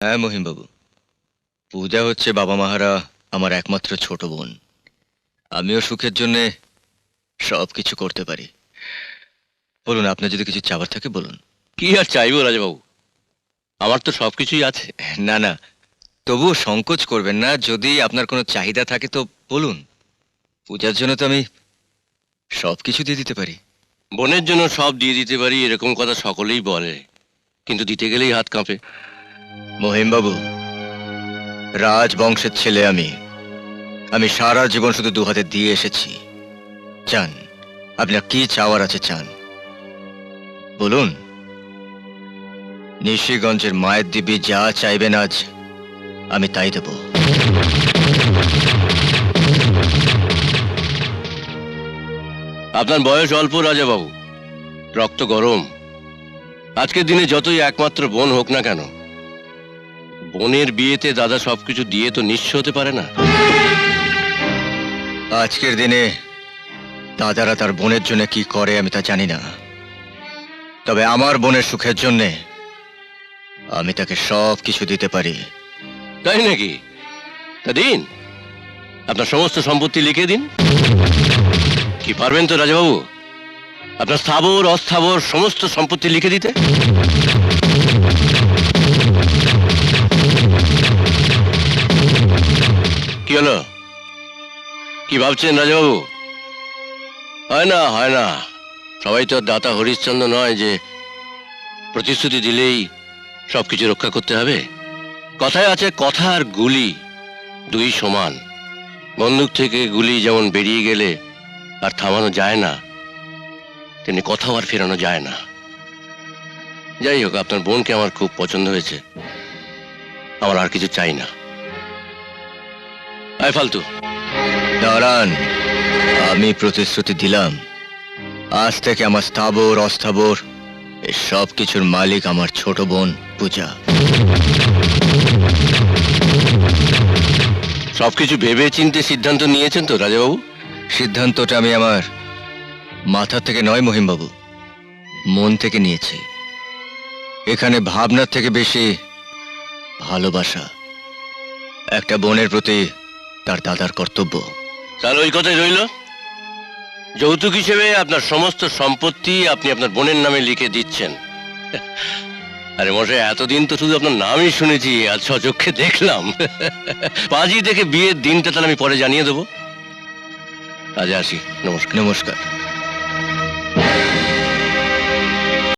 হ্যাঁ মহিমবাবু, পূজা হচ্ছে বাবা মাহারা আমার একমাত্র ছোট বোন। আমিও সুখের জন্যে সব কিছু করতে পারি। বলুন, আপনার যদি কিছু চাবার থাকে বলুন। কি আর চাইবো রাজাবাবু, আমার তো সবকিছুই আছে। না না, তবুও সংকোচ করবেন না। যদি আপনার কোনো চাহিদা থাকে তো বলুন। পূজার জন্য তো আমি সব কিছু দিয়ে দিতে পারি। বোনের জন্য সব দিয়ে দিতে পারি এরকম কথা সকলেই বলে, কিন্তু দিতে গেলেই হাত কাঁপে। মহিমবাবু, রাজবংশের ছেলে আমি। আমি সারা জীবন শুধু দু হাতে দিয়ে এসেছি। চান, আপনার কি চাওয়ার আছে চান বলুন। নিশিগঞ্জের মায়ের দিবি যা চাইবেন আজ আমি তাই দেব। আপনার বয়স অল্প রাজাবাবু, রক্ত গরম। আজকের দিনে যতই একমাত্র বোন হোক না কেন, বোনের বিয়েতে দাদা সবকিছু দিয়ে তো নিঃস্ব হতে পারে না। আজকের দিনে দাদারা তার বোনের জন্য কি করে আমি তা জানি না, তবে আমার বোনের সুখের জন্যে আমি তাকে সব কিছু দিতে পারি। তাই নাকি? তা দিন, আপনার সমস্ত সম্পত্তি লিখে দিন। কি পারবেন তো রাজাবাবু আপনার স্থাবর অস্থাবর সমস্ত সম্পত্তি লিখে দিতে? কি হলো, কি ভাবছেন রাজাবাবু? হয় না হয় না, সবাই তো আর দাতা হরিশ্চন্দ্র নয় যে প্রতিশ্রুতি দিলেই সবকিছু রক্ষা করতে হবে। কথায় আছে, কথা আর গুলি দুই সমান। বন্দুক থেকে গুলি যেমন বেরিয়ে গেলে আর থামানো যায় না, তেমনি কথাও আর ফেরানো যায় না। যাই হোক, আপনার বোনকে আমার খুব পছন্দ হয়েছে, আমার আর কিছু চাই না। আয় ফালতু। দাঁড়ান, আমি প্রতিশ্রুতি দিলাম আজ থেকে আমার স্থাবর অস্থাবর এই সব কিছুর মালিক আমার ছোট বোন পূজা। সবকিছু ভেবে চিন্তে সিদ্ধান্ত নিয়েছেন তো রাজাবাবু? সিদ্ধান্তটা আমি আমার মাথা থেকে নয় মহিমবাবু, মন থেকে নিয়েছি। এখানে ভাবনার থেকে বেশি ভালোবাসা, একটা বোনের প্রতি তার দাদার কর্তব্য। তাহলে ওই কথাই রইল, যৌতুক হিসেবে আপনার সমস্ত সম্পত্তি আপনি আপনার বোনের নামে লিখে দিচ্ছেন। আরে মশাই, এতদিন তো শুধু আপনার নামই শুনেছি, আজ সচক্ষে দেখলাম। পাঁজি দেখে বিয়ের দিনটা তাহলে আমি পরে জানিয়ে দেবো। আজ আসি, নমস্কার। নমস্কার।